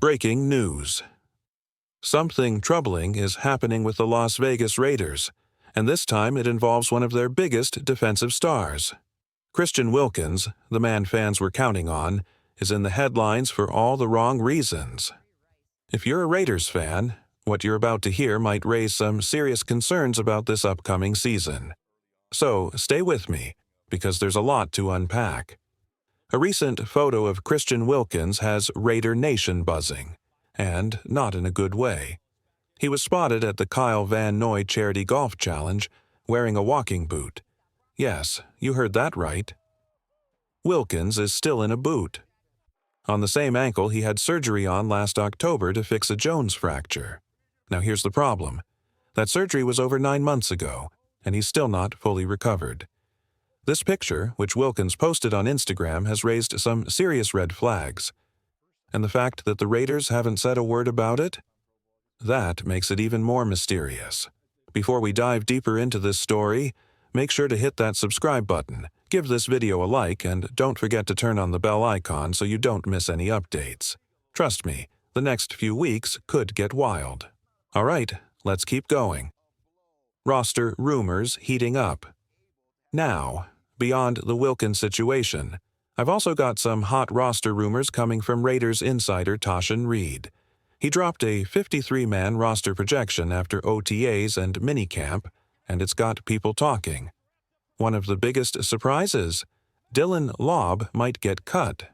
Breaking news. Something troubling is happening with the Las Vegas Raiders, and this time it involves one of their biggest defensive stars. Christian Wilkins, the man fans were counting on, is in the headlines for all the wrong reasons. If you're a Raiders fan, what you're about to hear might raise some serious concerns about this upcoming season. So stay with me, because there's a lot to unpack. A recent photo of Christian Wilkins has Raider Nation buzzing, and not in a good way. He was spotted at the Kyle Van Noy Charity Golf Challenge wearing a walking boot. Yes, you heard that right. Wilkins is still in a boot. On the same ankle he had surgery on last October to fix a Jones fracture. Now here's the problem. That surgery was over 9 months ago, and he's still not fully recovered. This picture, which Wilkins posted on Instagram, has raised some serious red flags. And the fact that the Raiders haven't said a word about it? That makes it even more mysterious. Before we dive deeper into this story, make sure to hit that subscribe button, give this video a like, and don't forget to turn on the bell icon so you don't miss any updates. Trust me, the next few weeks could get wild. All right, let's keep going. Roster rumors heating up. Now, beyond the Wilkins situation, I've also got some hot roster rumors coming from Raiders insider Tashan Reed. He dropped a 53-man roster projection after OTAs and minicamp, and it's got people talking. One of the biggest surprises? Dylan Lobb might get cut.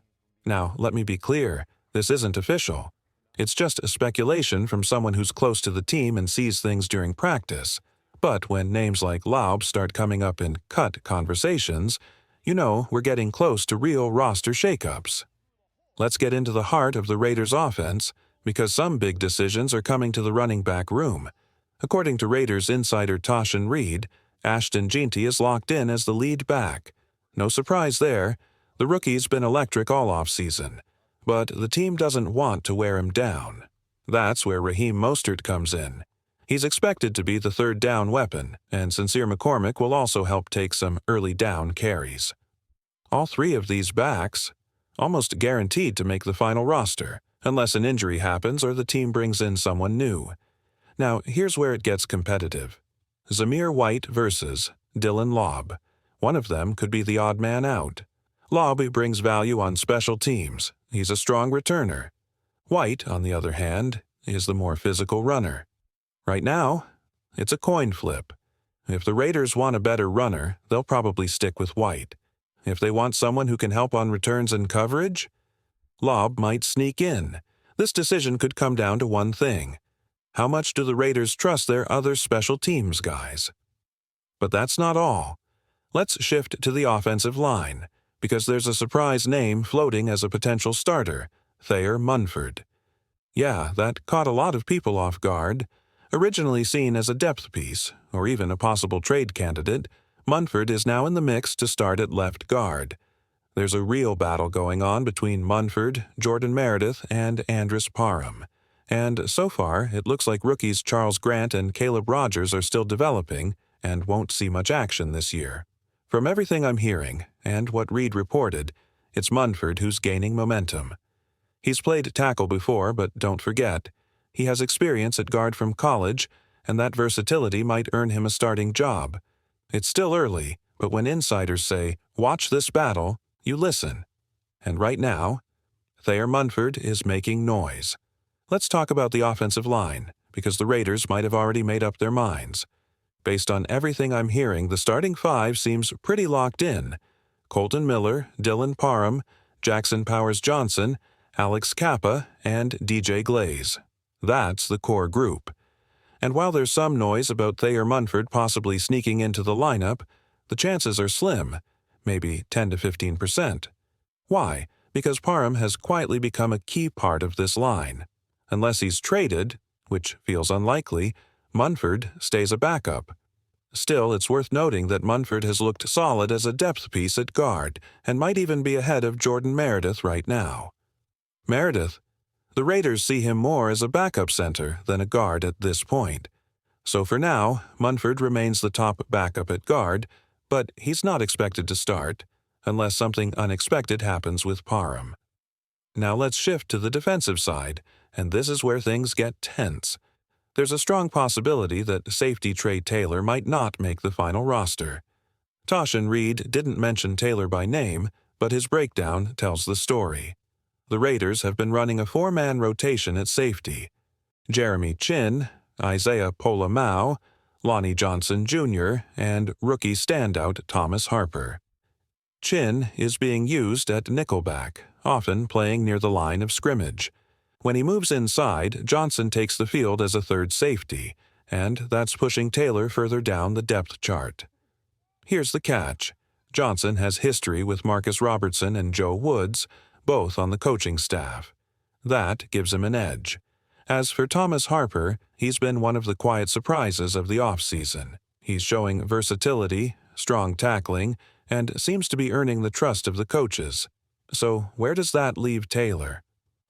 Now, let me be clear, this isn't official. It's just a speculation from someone who's close to the team and sees things during practice. But when names like Lobb start coming up in cut conversations, you know we're getting close to real roster shakeups. Let's get into the heart of the Raiders' offense, because some big decisions are coming to the running back room. According to Raiders insider Tashan Reed, Ashton Jeanty is locked in as the lead back. No surprise there, the rookie's been electric all offseason, but the team doesn't want to wear him down. That's where Raheem Mostert comes in. He's expected to be the third down weapon, and Sincere McCormick will also help take some early down carries. All three of these backs, almost guaranteed to make the final roster, unless an injury happens or the team brings in someone new. Now, here's where it gets competitive. Zamir White versus Dylan Lobb. One of them could be the odd man out. Lobb brings value on special teams. He's a strong returner. White, on the other hand, is the more physical runner. Right now, it's a coin flip. If the Raiders want a better runner, they'll probably stick with White. If they want someone who can help on returns and coverage, Lobb might sneak in. This decision could come down to one thing. How much do the Raiders trust their other special teams guys? But that's not all. Let's shift to the offensive line, because there's a surprise name floating as a potential starter, Thayer Munford. Yeah, that caught a lot of people off guard. Originally seen as a depth piece, or even a possible trade candidate, Munford is now in the mix to start at left guard. There's a real battle going on between Munford, Jordan Meredith, and Andres Parham. And so far, it looks like rookies Charles Grant and Caleb Rogers are still developing and won't see much action this year. From everything I'm hearing, and what Reed reported, it's Munford who's gaining momentum. He's played tackle before, but don't forget, he has experience at guard from college, and that versatility might earn him a starting job. It's still early, but when insiders say, "Watch this battle," you listen. And right now, Thayer Munford is making noise. Let's talk about the offensive line, because the Raiders might have already made up their minds. Based on everything I'm hearing, the starting five seems pretty locked in. Colton Miller, Dylan Parham, Jackson Powers-Johnson, Alex Kappa, and DJ Glaze. That's the core group. And while there's some noise about Thayer Munford possibly sneaking into the lineup, the chances are slim, maybe 10 to 15%. Why? Because Parham has quietly become a key part of this line. Unless he's traded, which feels unlikely, Munford stays a backup. Still, it's worth noting that Munford has looked solid as a depth piece at guard and might even be ahead of Jordan Meredith right now. Meredith? The Raiders see him more as a backup center than a guard at this point. So for now, Munford remains the top backup at guard, but he's not expected to start, unless something unexpected happens with Parham. Now let's shift to the defensive side, and this is where things get tense. There's a strong possibility that safety Trey Taylor might not make the final roster. Tashan Reed didn't mention Taylor by name, but his breakdown tells the story. The Raiders have been running a four-man rotation at safety. Jeremy Chinn, Isaiah Pola-Mao, Lonnie Johnson Jr., and rookie standout Thomas Harper. Chinn is being used at nickelback, often playing near the line of scrimmage. When he moves inside, Johnson takes the field as a third safety, and that's pushing Taylor further down the depth chart. Here's the catch. Johnson has history with Marcus Robertson and Joe Woods, both on the coaching staff. That gives him an edge. As for Thomas Harper, he's been one of the quiet surprises of the offseason. He's showing versatility, strong tackling, and seems to be earning the trust of the coaches. So where does that leave Taylor?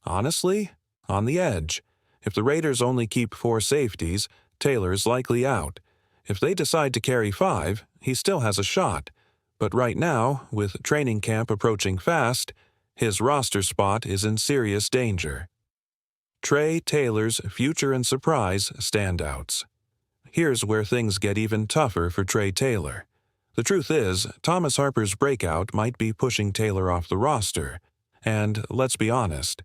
Honestly, on the edge. If the Raiders only keep 4 safeties, Taylor's likely out. If they decide to carry 5, he still has a shot. But right now, with training camp approaching fast, his roster spot is in serious danger. Trey Taylor's future and surprise standouts. Here's where things get even tougher for Trey Taylor. The truth is, Thomas Harper's breakout might be pushing Taylor off the roster. And let's be honest,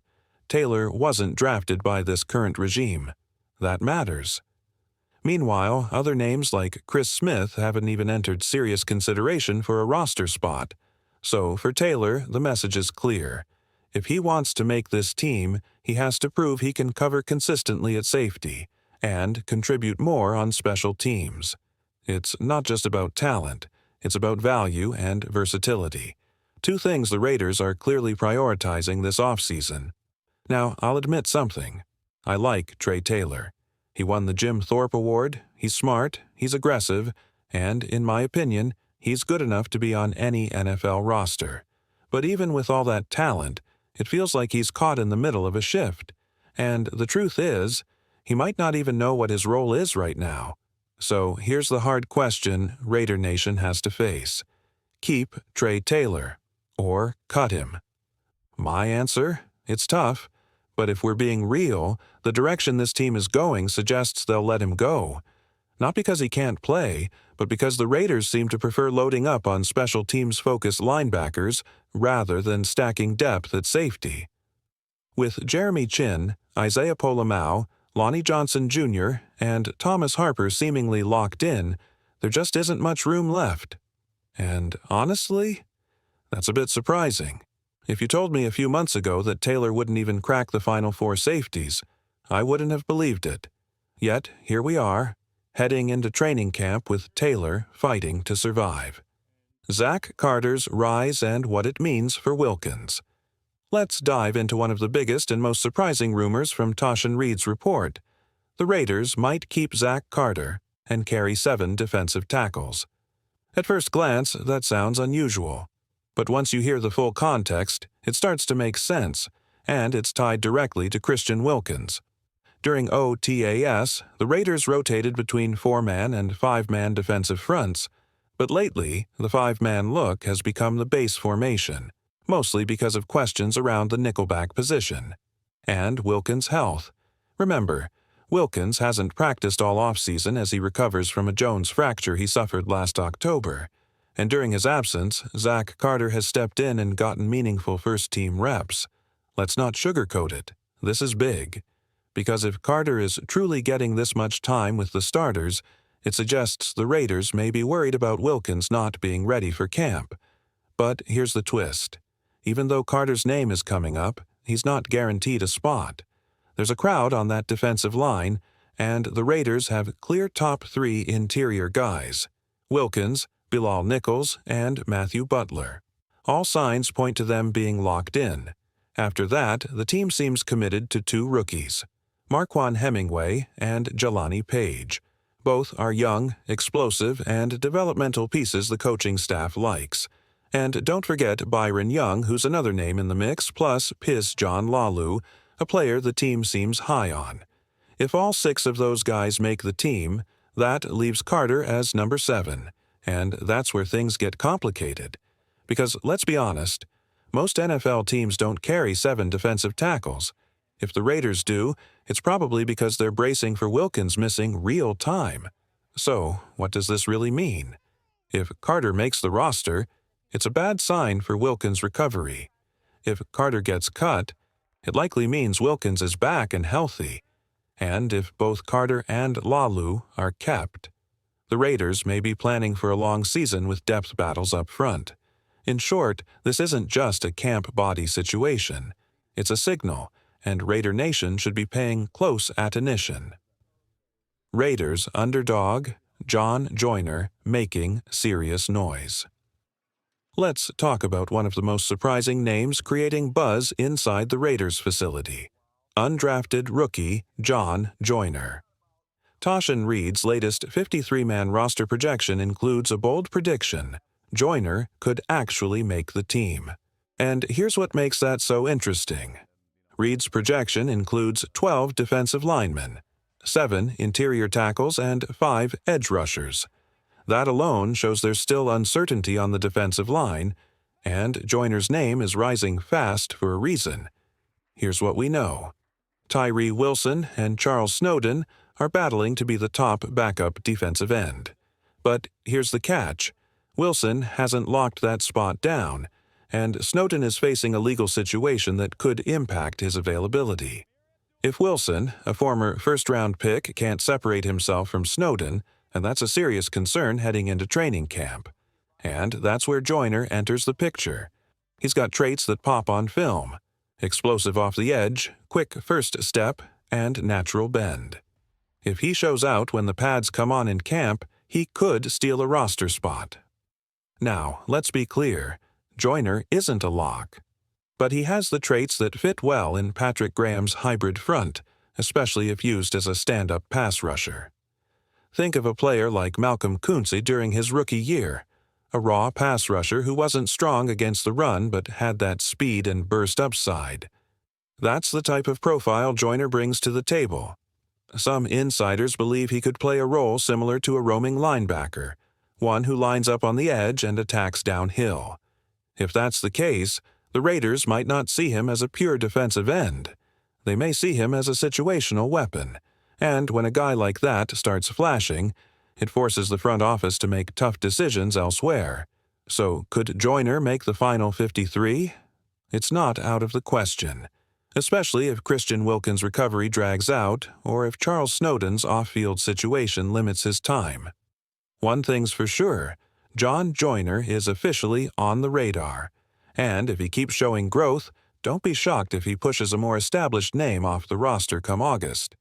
Taylor wasn't drafted by this current regime. That matters. Meanwhile, other names like Chris Smith haven't even entered serious consideration for a roster spot. So for Taylor, the message is clear. If he wants to make this team, he has to prove he can cover consistently at safety and contribute more on special teams. It's not just about talent, it's about value and versatility. 2 things the Raiders are clearly prioritizing this offseason. Now, I'll admit something. I like Trey Taylor. He won the Jim Thorpe Award, he's smart, he's aggressive, and, in my opinion, he's good enough to be on any NFL roster. But even with all that talent, it feels like he's caught in the middle of a shift. And the truth is, he might not even know what his role is right now. So here's the hard question Raider Nation has to face. Keep Trey Taylor, or cut him. My answer? It's tough. But if we're being real, the direction this team is going suggests they'll let him go. Not because he can't play, but because the Raiders seem to prefer loading up on special teams-focused linebackers rather than stacking depth at safety. With Jeremy Chinn, Isaiah Pola-Mao, Lonnie Johnson Jr., and Thomas Harper seemingly locked in, there just isn't much room left. And honestly, that's a bit surprising. If you told me a few months ago that Taylor wouldn't even crack the final 4 safeties, I wouldn't have believed it. Yet, here we are, heading into training camp with Taylor fighting to survive. Zach Carter's rise and what it means for Wilkins. Let's dive into one of the biggest and most surprising rumors from Tashan Reed's report. The Raiders might keep Zach Carter and carry 7 defensive tackles. At first glance, that sounds unusual. But once you hear the full context, it starts to make sense, and it's tied directly to Christian Wilkins. During OTAS, the Raiders rotated between 4-man and 5-man defensive fronts, but lately, the 5-man look has become the base formation, mostly because of questions around the nickelback position. And Wilkins' health. Remember, Wilkins hasn't practiced all offseason as he recovers from a Jones fracture he suffered last October. And during his absence, Zach Carter has stepped in and gotten meaningful first-team reps. Let's not sugarcoat it. This is big. Because if Carter is truly getting this much time with the starters, it suggests the Raiders may be worried about Wilkins not being ready for camp. But here's the twist. Even though Carter's name is coming up, he's not guaranteed a spot. There's a crowd on that defensive line, and the Raiders have clear top 3 interior guys. Wilkins, Bilal Nichols, and Matthew Butler. All signs point to them being locked in. After that, the team seems committed to 2 rookies, Marquand Hemingway and Jelani Page. Both are young, explosive, and developmental pieces the coaching staff likes. And don't forget Byron Young, who's another name in the mix, plus Piss John Lalu, a player the team seems high on. If all 6 of those guys make the team, that leaves Carter as number 7. And that's where things get complicated. Because, let's be honest, Most NFL teams don't carry 7 defensive tackles. If the Raiders do, it's probably because they're bracing for Wilkins missing real time. So, what does this really mean? If Carter makes the roster, it's a bad sign for Wilkins' recovery. If Carter gets cut, it likely means Wilkins is back and healthy. And if both Carter and Lalu are kept, the Raiders may be planning for a long season with depth battles up front. In short, this isn't just a camp body situation. It's a signal, and Raider Nation should be paying close attention. Raiders underdog, John Joyner making serious noise. Let's talk about one of the most surprising names creating buzz inside the Raiders facility. Undrafted rookie John Joyner. Toshin Reed's latest 53-man roster projection includes a bold prediction: Joyner could actually make the team. And here's what makes that so interesting. Reed's projection includes 12 defensive linemen, 7 interior tackles, and 5 edge rushers. That alone shows there's still uncertainty on the defensive line, and Joyner's name is rising fast for a reason. Here's what we know. Tyree Wilson and Charles Snowden are battling to be the top backup defensive end. But here's the catch. Wilson hasn't locked that spot down, and Snowden is facing a legal situation that could impact his availability. If Wilson, a former first-round pick, can't separate himself from Snowden, and that's a serious concern heading into training camp. And that's where Joyner enters the picture. He's got traits that pop on film: explosive off the edge, quick first step, and natural bend. If he shows out when the pads come on in camp, he could steal a roster spot. Now, let's be clear, Joyner isn't a lock. But he has the traits that fit well in Patrick Graham's hybrid front, especially if used as a stand-up pass rusher. Think of a player like Malcolm Kunze during his rookie year, a raw pass rusher who wasn't strong against the run but had that speed and burst upside. That's the type of profile Joyner brings to the table. Some insiders believe he could play a role similar to a roaming linebacker, one who lines up on the edge and attacks downhill. If that's the case, the Raiders might not see him as a pure defensive end. They may see him as a situational weapon, and when a guy like that starts flashing, it forces the front office to make tough decisions elsewhere. So could Joyner make the final 53? It's not out of the question, especially if Christian Wilkins' recovery drags out or if Charles Snowden's off-field situation limits his time. One thing's for sure, John Joyner is officially on the radar. And if he keeps showing growth, don't be shocked if he pushes a more established name off the roster come August.